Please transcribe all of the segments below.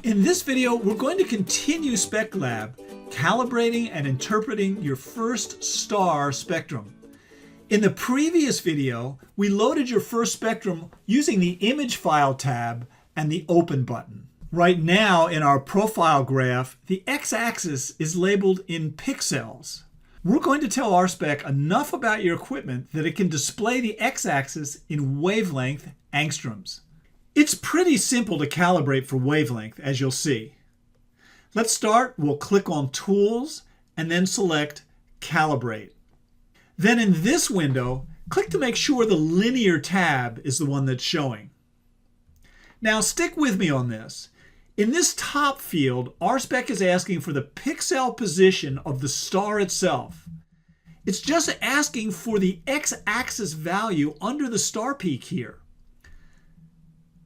In this video, we're going to continue SpecLab, calibrating and interpreting your first star spectrum. In the previous video, we loaded your first spectrum using the Image File tab and the Open button. Right now, in our profile graph, the x-axis is labeled in pixels. We're going to tell RSpec enough about your equipment that it can display the x-axis in wavelength angstroms. It's pretty simple to calibrate for wavelength, as you'll see. Let's start. We'll click on Tools and then select Calibrate. Then in this window, click to make sure the linear tab is the one that's showing. Now stick with me on this. In this top field, RSpec is asking for the pixel position of the star itself. It's just asking for the x-axis value under the star peak here.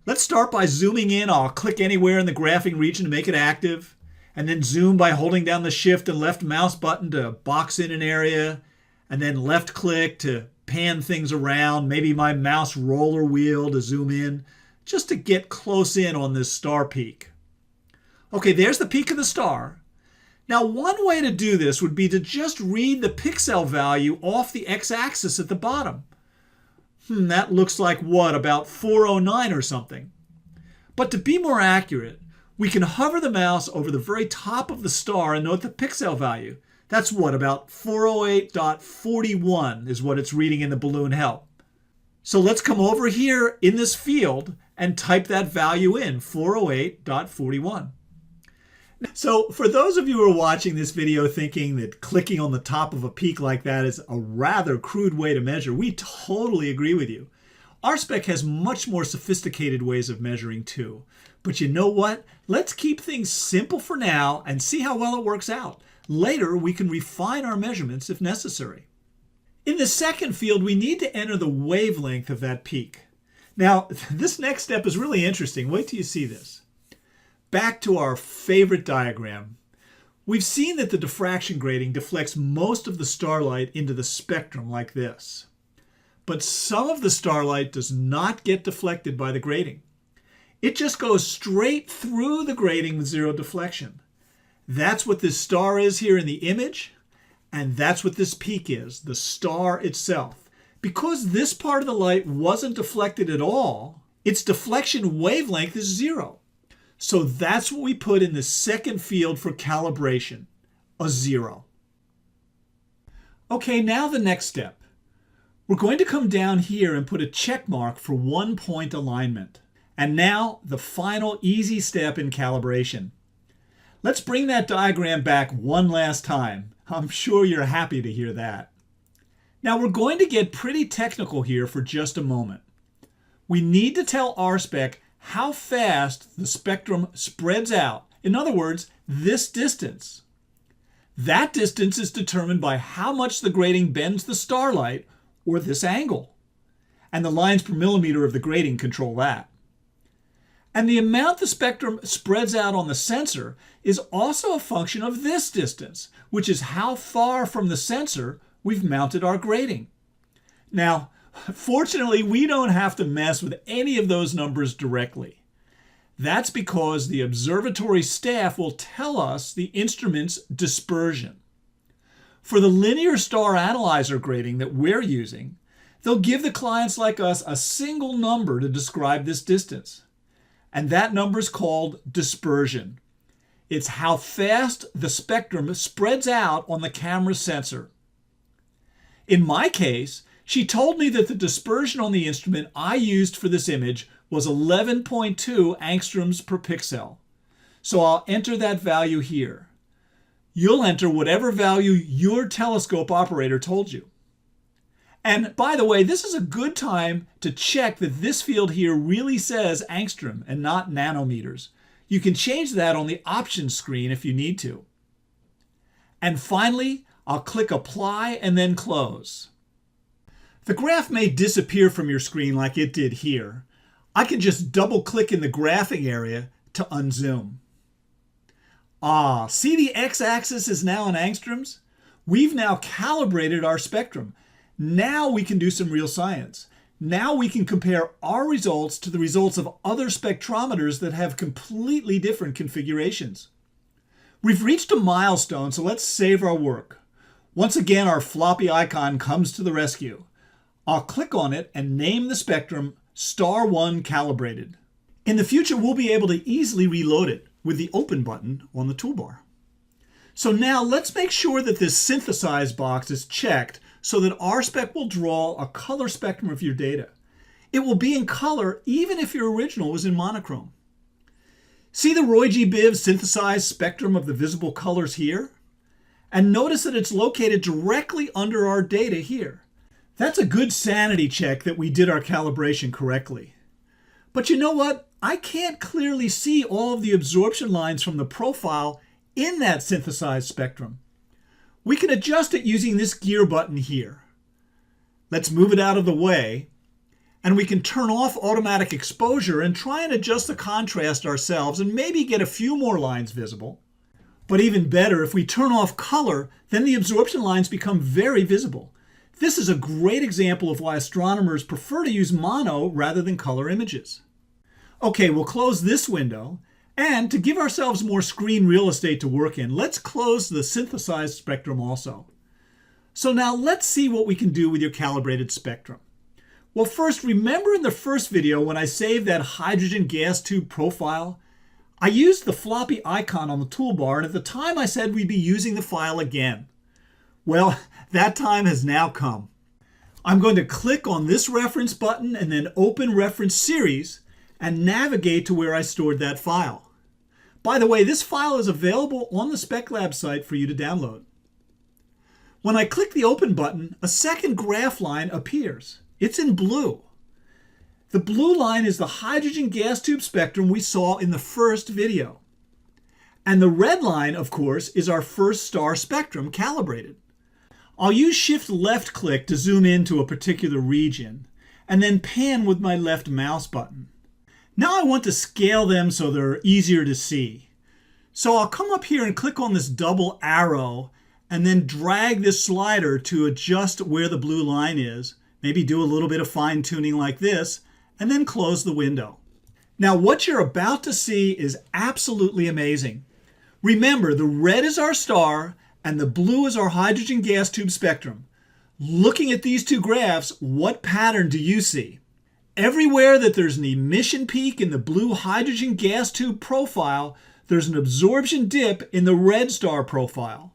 Let's start by zooming in. I'll click anywhere in the graphing region to make it active, and then zoom by holding down the shift and left mouse button to box in an area, and then left click to pan things around, maybe my mouse roller wheel to zoom in, just to get close in on this star peak. Okay, there's the peak of the star. Now, one way to do this would be to just read the pixel value off the x-axis at the bottom. That looks like what, about 409 or something. But to be more accurate, we can hover the mouse over the very top of the star and note the pixel value. That's what, about 408.41 is what it's reading in the balloon help. So let's come over here in this field and type that value in, 408.41. So for those of you who are watching this video thinking that clicking on the top of a peak like that is a rather crude way to measure, we totally agree with you. RSpec has much more sophisticated ways of measuring too. But you know what? Let's keep things simple for now and see how well it works out. Later, we can refine our measurements if necessary. In the second field, we need to enter the wavelength of that peak. Now, this next step is really interesting. Wait till you see this. Back to our favorite diagram. We've seen that the diffraction grating deflects most of the starlight into the spectrum like this. But some of the starlight does not get deflected by the grating. It just goes straight through the grating with zero deflection. That's what this star is here in the image, and that's what this peak is, the star itself. Because this part of the light wasn't deflected at all, its deflection wavelength is zero. So that's what we put in the second field for calibration, a 0. Okay, now the next step. We're going to come down here and put a check mark for 1-point alignment. And now the final easy step in calibration. Let's bring that diagram back one last time. I'm sure you're happy to hear that. Now we're going to get pretty technical here for just a moment. We need to tell RSpec how fast the spectrum spreads out. In other words, this distance. That distance is determined by how much the grating bends the starlight, or this angle. And the lines per millimeter of the grating control that. And the amount the spectrum spreads out on the sensor is also a function of this distance, which is how far from the sensor we've mounted our grating. Now, fortunately, we don't have to mess with any of those numbers directly. That's because the observatory staff will tell us the instrument's dispersion. For the linear star analyzer grating that we're using, they'll give the clients like us a single number to describe this distance. And that number is called dispersion. It's how fast the spectrum spreads out on the camera sensor. In my case, she told me that the dispersion on the instrument I used for this image was 11.2 angstroms per pixel. So I'll enter that value here. You'll enter whatever value your telescope operator told you. And by the way, this is a good time to check that this field here really says angstrom and not nanometers. You can change that on the options screen if you need to. And finally, I'll click Apply and then Close. The graph may disappear from your screen like it did here. I can just double-click in the graphing area to unzoom. See the x-axis is now in angstroms? We've now calibrated our spectrum. Now we can do some real science. Now we can compare our results to the results of other spectrometers that have completely different configurations. We've reached a milestone, so let's save our work. Once again, our floppy icon comes to the rescue. I'll click on it and name the spectrum Star 1 Calibrated. In the future, we'll be able to easily reload it with the Open button on the toolbar. So now let's make sure that this Synthesize box is checked so that RSpec will draw a color spectrum of your data. It will be in color even if your original was in monochrome. See the Roy G. Biv synthesized spectrum of the visible colors here? And notice that it's located directly under our data here. That's a good sanity check that we did our calibration correctly. But you know what? I can't clearly see all of the absorption lines from the profile in that synthesized spectrum. We can adjust it using this gear button here. Let's move it out of the way, and we can turn off automatic exposure and try and adjust the contrast ourselves and maybe get a few more lines visible. But even better, if we turn off color, then the absorption lines become very visible. This is a great example of why astronomers prefer to use mono rather than color images. Okay, we'll close this window. And to give ourselves more screen real estate to work in, let's close the synthesized spectrum also. So now let's see what we can do with your calibrated spectrum. Well, first, remember in the first video when I saved that hydrogen gas tube profile? I used the floppy icon on the toolbar, and at the time I said we'd be using the file again. Well, that time has now come. I'm going to click on this reference button and then open reference series and navigate to where I stored that file. By the way, this file is available on the SpecLab site for you to download. When I click the Open button, a second graph line appears. It's in blue. The blue line is the hydrogen gas tube spectrum we saw in the first video. And the red line, of course, is our first star spectrum calibrated. I'll use Shift left click to zoom into a particular region, and then pan with my left mouse button. Now I want to scale them so they're easier to see. So I'll come up here and click on this double arrow and then drag this slider to adjust where the blue line is. Maybe do a little bit of fine tuning like this and then close the window. Now what you're about to see is absolutely amazing. Remember, the red is our star and the blue is our hydrogen gas tube spectrum. Looking at these two graphs, what pattern do you see? Everywhere that there's an emission peak in the blue hydrogen gas tube profile, there's an absorption dip in the red star profile.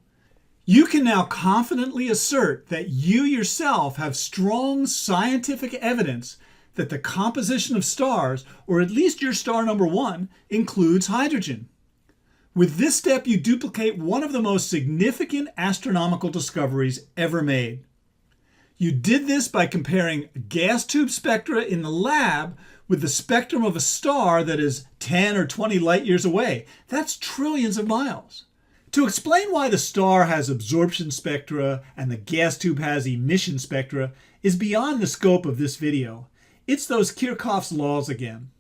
You can now confidently assert that you yourself have strong scientific evidence that the composition of stars, or at least your star number 1, includes hydrogen. With this step, you duplicate one of the most significant astronomical discoveries ever made. You did this by comparing gas tube spectra in the lab with the spectrum of a star that is 10 or 20 light years away. That's trillions of miles. To explain why the star has absorption spectra and the gas tube has emission spectra is beyond the scope of this video. It's those Kirchhoff's laws again.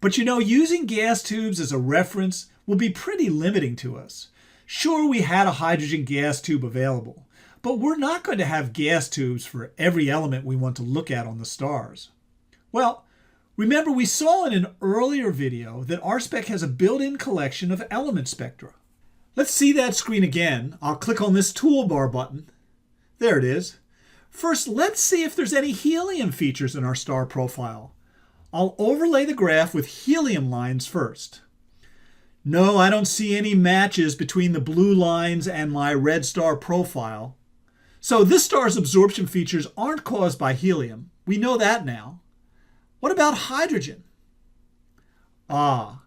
But you know, using gas tubes as a reference will be pretty limiting to us. Sure, we had a hydrogen gas tube available, but we're not going to have gas tubes for every element we want to look at on the stars. Well, remember we saw in an earlier video that RSpec has a built-in collection of element spectra. Let's see that screen again. I'll click on this toolbar button. There it is. First, let's see if there's any helium features in our star profile. I'll overlay the graph with helium lines first. No, I don't see any matches between the blue lines and my red star profile. So this star's absorption features aren't caused by helium. We know that now. What about hydrogen? Ah,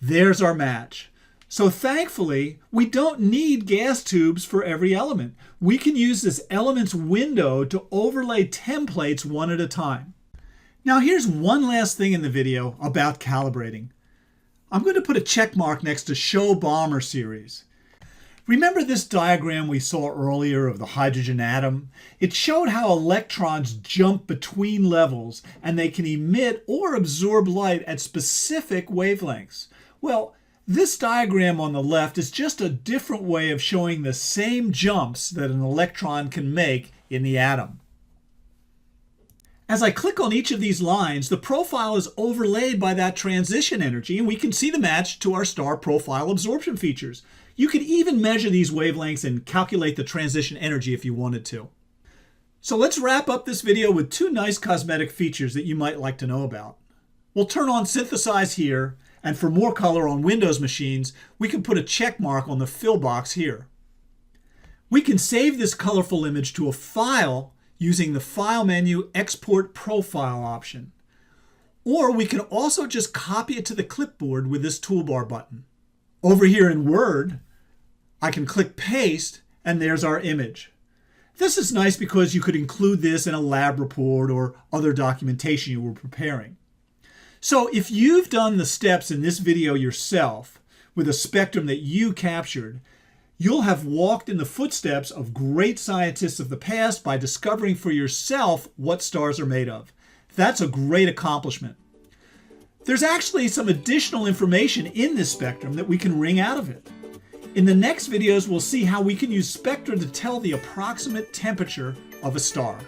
there's our match. So thankfully, we don't need gas tubes for every element. We can use this elements window to overlay templates one at a time. Now here's one last thing in the video about calibrating. I'm going to put a check mark next to Show Balmer series. Remember this diagram we saw earlier of the hydrogen atom? It showed how electrons jump between levels and they can emit or absorb light at specific wavelengths. Well, this diagram on the left is just a different way of showing the same jumps that an electron can make in the atom. As I click on each of these lines, the profile is overlaid by that transition energy, and we can see the match to our star profile absorption features. You could even measure these wavelengths and calculate the transition energy if you wanted to. So let's wrap up this video with two nice cosmetic features that you might like to know about. We'll turn on Synthesize here, and for more color on Windows machines, we can put a check mark on the fill box here. We can save this colorful image to a file using the File menu Export Profile option. Or we can also just copy it to the clipboard with this toolbar button. Over here in Word, I can click Paste, and there's our image. This is nice because you could include this in a lab report or other documentation you were preparing. So if you've done the steps in this video yourself with a spectrum that you captured, you'll have walked in the footsteps of great scientists of the past by discovering for yourself what stars are made of. That's a great accomplishment. There's actually some additional information in this spectrum that we can wring out of it. In the next videos, we'll see how we can use Spectra to tell the approximate temperature of a star.